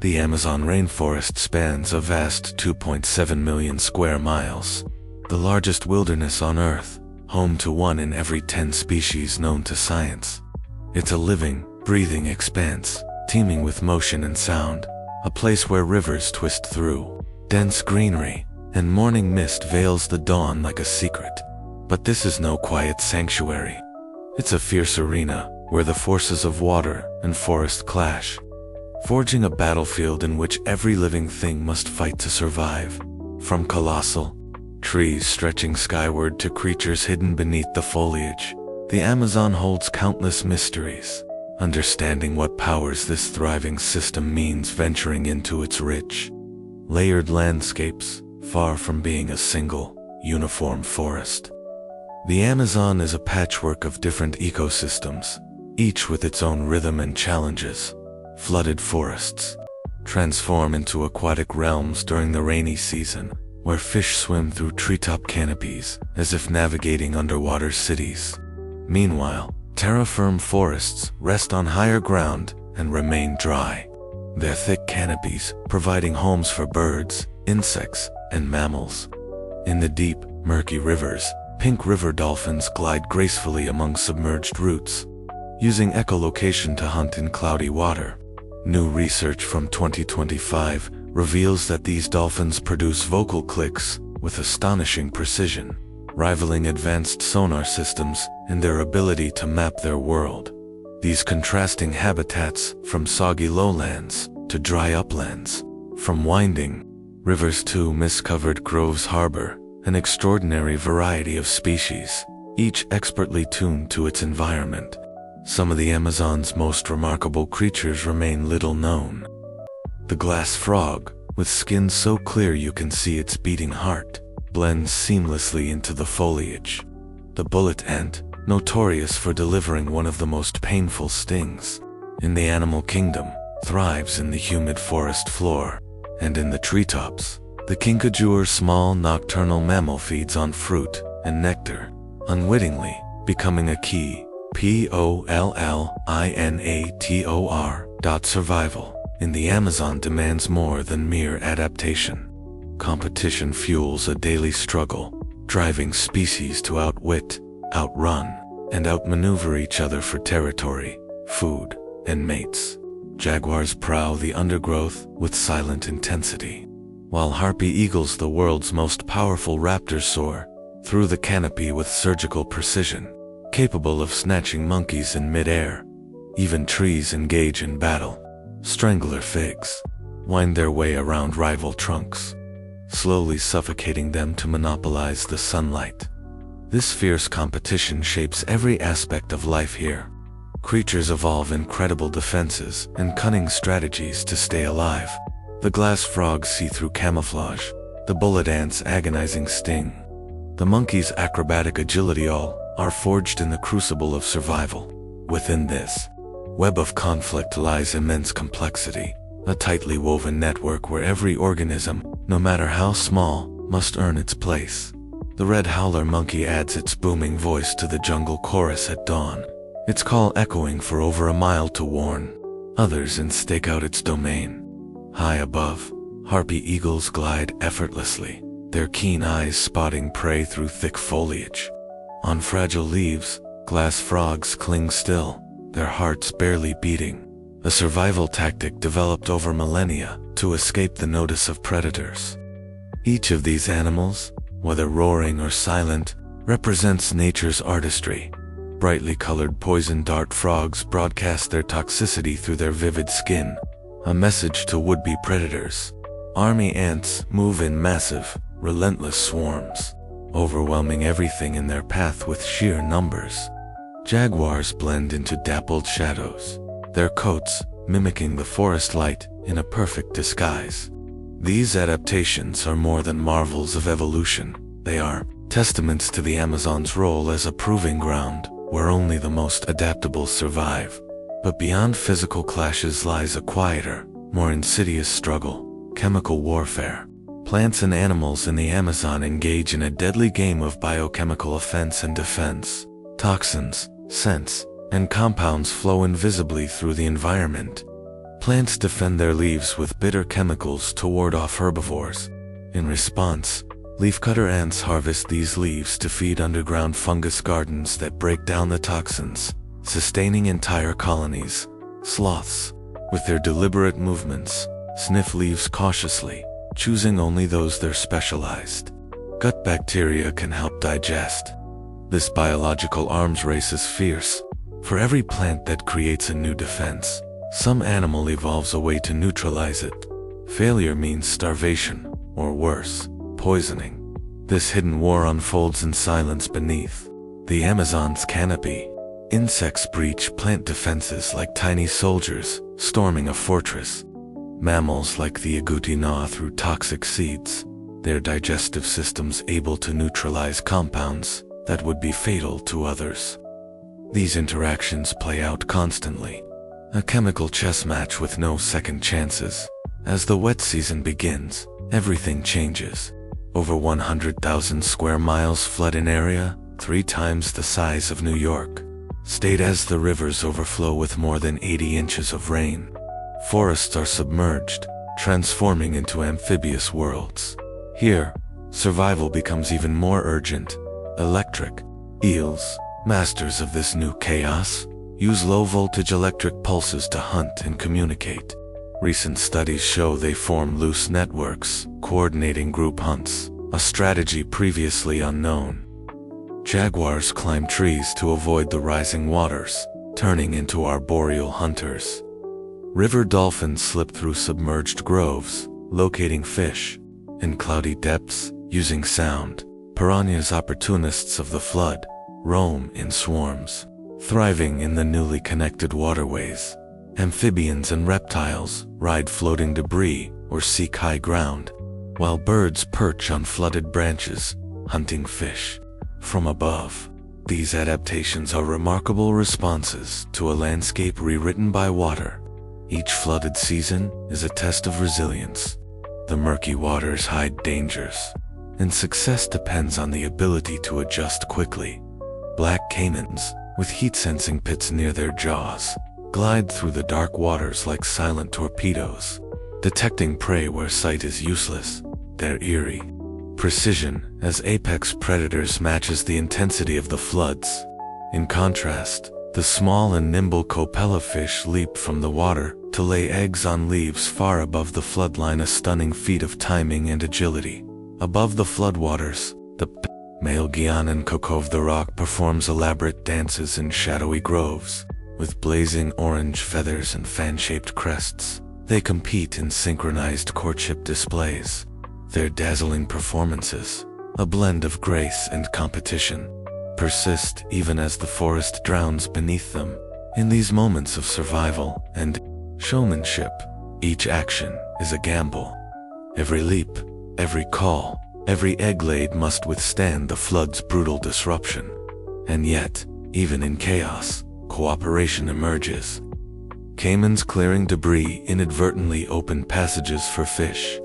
The Amazon rainforest spans a vast 2.7 million square miles, the largest wilderness on Earth, home to 1 in every 10 species known to science. It's a living, breathing expanse, teeming with motion and sound, a place where rivers twist through dense greenery, and morning mist veils the dawn like a secret. But this is no quiet sanctuary. It's a fierce arena where the forces of water and forest clash, forging a battlefield in which every living thing must fight to survive. From colossal trees stretching skyward to creatures hidden beneath the foliage, the Amazon holds countless mysteries. Understanding what powers this thriving system means venturing into its rich, layered landscapes, far from being a single, uniform forest. The Amazon is a patchwork of different ecosystems, each with its own rhythm and challenges. Flooded forests transform into aquatic realms during the rainy season, where fish swim through treetop canopies as if navigating underwater cities. Meanwhile, terra-firm forests rest on higher ground and remain dry, their thick canopies providing homes for birds, insects, and mammals. In the deep, murky rivers, pink river dolphins glide gracefully among submerged roots, using echolocation to hunt in cloudy water. New research from 2025 reveals that these dolphins produce vocal clicks with astonishing precision, rivaling advanced sonar systems in their ability to map their world. These contrasting habitats, from soggy lowlands to dry uplands, from winding rivers to mist-covered groves, harbor an extraordinary variety of species, each expertly tuned to its environment. Some of the Amazon's most remarkable creatures remain little known. The glass frog, with skin so clear you can see its beating heart, blends seamlessly into the foliage. The bullet ant, notorious for delivering one of the most painful stings in the animal kingdom, thrives in the humid forest floor. And in the treetops, the kinkajou, small nocturnal mammal, feeds on fruit and nectar, unwittingly becoming a key Pollinatr. In the Amazon demands more than mere adaptation. Competition fuels a daily struggle, driving species to outwit, outrun, and outmaneuver each other for territory, food, and mates. Jaguars prowl the undergrowth with silent intensity, while harpy eagles, the world's most powerful raptors, soar through the canopy with surgical precision, capable of snatching monkeys in midair. Even trees engage in battle. Strangler figs wind their way around rival trunks, slowly suffocating them to monopolize the sunlight. This fierce competition shapes every aspect of life here. Creatures evolve incredible defenses and cunning strategies to stay alive. The glass frog's see-through camouflage, the bullet ant's agonizing sting, the monkey's acrobatic agility, all are forged in the crucible of survival. Within this web of conflict lies immense complexity, a tightly woven network where every organism, no matter how small, must earn its place. The red howler monkey adds its booming voice to the jungle chorus at dawn, its call echoing for over a mile to warn others and stake out its domain. High above, harpy eagles glide effortlessly, their keen eyes spotting prey through thick foliage. On fragile leaves, glass frogs cling still, their hearts barely beating, a survival tactic developed over millennia to escape the notice of predators. Each of these animals, whether roaring or silent, represents nature's artistry. Brightly colored poison dart frogs broadcast their toxicity through their vivid skin, a message to would-be predators. Army ants move in massive, relentless swarms, overwhelming everything in their path with sheer numbers. Jaguars blend into dappled shadows, their coats mimicking the forest light in a perfect disguise. These adaptations are more than marvels of evolution. They are testaments to the Amazon's role as a proving ground where only the most adaptable survive. But beyond physical clashes lies a quieter, more insidious struggle: chemical warfare. Plants and animals in the Amazon engage in a deadly game of biochemical offense and defense. Toxins, scents, and compounds flow invisibly through the environment, Plants defend their leaves with bitter chemicals to ward off herbivores. In response, leafcutter ants harvest these leaves to feed underground fungus gardens that break down the toxins, sustaining entire colonies. Sloths, with their deliberate movements, sniff leaves cautiously, choosing only those they're specialized. Gut bacteria can help digest. This biological arms race is fierce. For every plant that creates a new defense, some animal evolves a way to neutralize it. Failure means starvation, or worse, poisoning. This hidden war unfolds in silence beneath the Amazon's canopy. Insects breach plant defenses like tiny soldiers storming a fortress. Mammals like the agouti gnaw through toxic seeds, their digestive systems able to neutralize compounds that would be fatal to others. These interactions play out constantly, a chemical chess match with no second chances. As the wet season begins, everything changes. Over 100,000 square miles flood in area, 3 times the size of New York State as the rivers overflow with more than 80 inches of rain. Forests are submerged, transforming into amphibious worlds. Here, survival becomes even more urgent. Electric eels, masters of this new chaos, use low-voltage electric pulses to hunt and communicate. Recent studies show they form loose networks, coordinating group hunts, a strategy previously unknown. Jaguars climb trees to avoid the rising waters, turning into arboreal hunters. River dolphins slip through submerged groves, locating fish. In cloudy depths, using sound, piranhas, opportunists of the flood, roam in swarms, thriving in the newly connected waterways. Amphibians and reptiles ride floating debris or seek high ground, while birds perch on flooded branches, hunting fish from above. These adaptations are remarkable responses to a landscape rewritten by water. Each flooded season is a test of resilience. The murky waters hide dangers, and success depends on the ability to adjust quickly. Black caimans, with heat-sensing pits near their jaws, glide through the dark waters like silent torpedoes, detecting prey where sight is useless. Their eerie precision as apex predators matches the intensity of the floods. In contrast, the small and nimble copella fish leap from the water to lay eggs on leaves far above the floodline, a stunning feat of timing and agility. Above the floodwaters, the male Guianan cuckoo of the rock performs elaborate dances in shadowy groves. With blazing orange feathers and fan-shaped crests, they compete in synchronized courtship displays. Their dazzling performances, a blend of grace and competition, persist even as the forest drowns beneath them. In these moments of survival and showmanship, each action is a gamble. Every leap, every call, every egg laid must withstand the flood's brutal disruption. And yet, even in chaos, cooperation emerges. Caimans clearing debris inadvertently open passages for fish.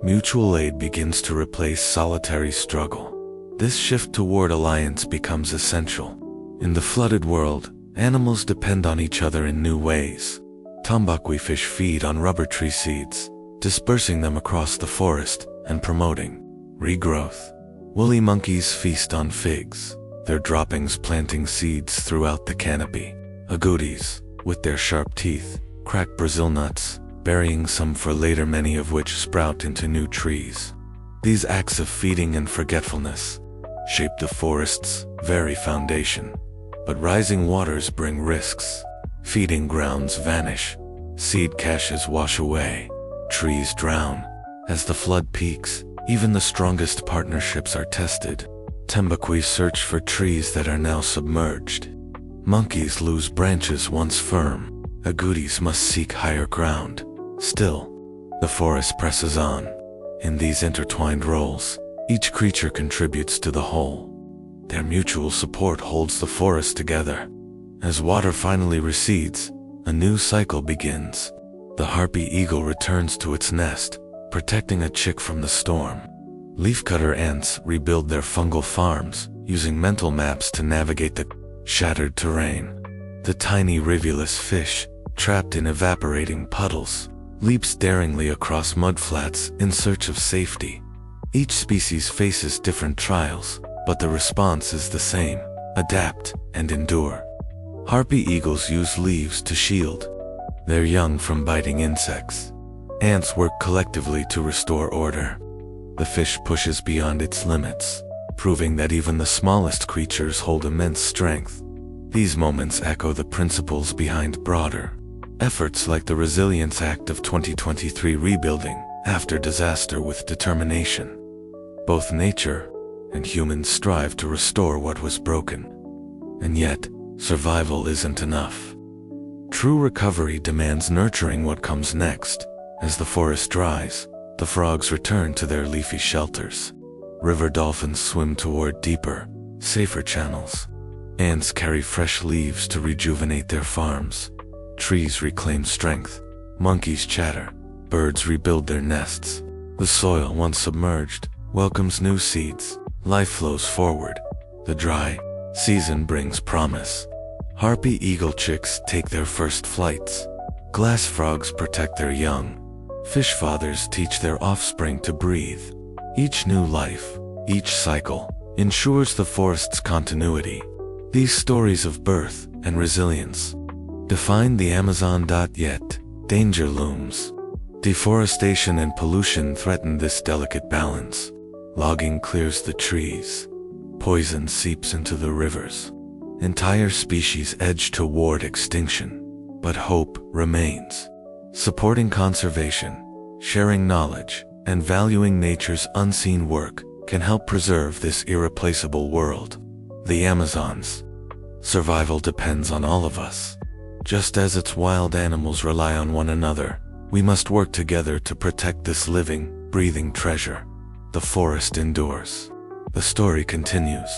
Mutual aid begins to replace solitary struggle. This shift toward alliance becomes essential. In the flooded world, animals depend on each other in new ways. Tambaqui fish feed on rubber tree seeds, dispersing them across the forest and promoting regrowth. Woolly monkeys feast on figs, their droppings planting seeds throughout the canopy. Agoutis, with their sharp teeth, crack Brazil nuts, burying some for later, many of which sprout into new trees. These acts of feeding and forgetfulness shape the forest's very foundation. But rising waters bring risks. Feeding grounds vanish, seed caches wash away, trees drown. As the flood peaks, even the strongest partnerships are tested. Tambaqui search for trees that are now submerged. Monkeys lose branches once firm. Agoutis must seek higher ground. Still, the forest presses on. In these intertwined roles, each creature contributes to the whole. Their mutual support holds the forest together. As water finally recedes, a new cycle begins. The harpy eagle returns to its nest, protecting a chick from the storm. Leafcutter ants rebuild their fungal farms, using mental maps to navigate the shattered terrain. The tiny rivulous fish trapped in evaporating puddles, leaps daringly across mudflats in search of safety. Each species faces different trials, but the response is the same: adapt and endure. Harpy eagles use leaves to shield their young from biting insects. Ants work collectively to restore order. The fish pushes beyond its limits, proving that even the smallest creatures hold immense strength. These moments echo the principles behind broader efforts like the Resilience Act of 2023, rebuilding after disaster with determination. Both nature and humans strive to restore what was broken. And yet, survival isn't enough. True recovery demands nurturing what comes next. As the forest dries, the frogs return to their leafy shelters. River dolphins swim toward deeper, safer channels. Ants carry fresh leaves to rejuvenate their farms. Trees reclaim strength. Monkeys chatter. Birds rebuild their nests. The soil, once submerged, welcomes new seeds. Life flows forward. The dry season brings promise. Harpy eagle chicks take their first flights. Glass frogs protect their young. Fish fathers teach their offspring to breathe. Each new life, each cycle, ensures the forest's continuity. These stories of birth and resilience define the Amazon. Yet, danger looms. Deforestation and pollution threaten this delicate balance. Logging clears the trees. Poison seeps into the rivers. Entire species edge toward extinction. But hope remains. Supporting conservation, sharing knowledge, and valuing nature's unseen work can help preserve this irreplaceable world. The Amazon's survival depends on all of us. Just as its wild animals rely on one another, we must work together to protect this living, breathing treasure. The forest endures. The story continues.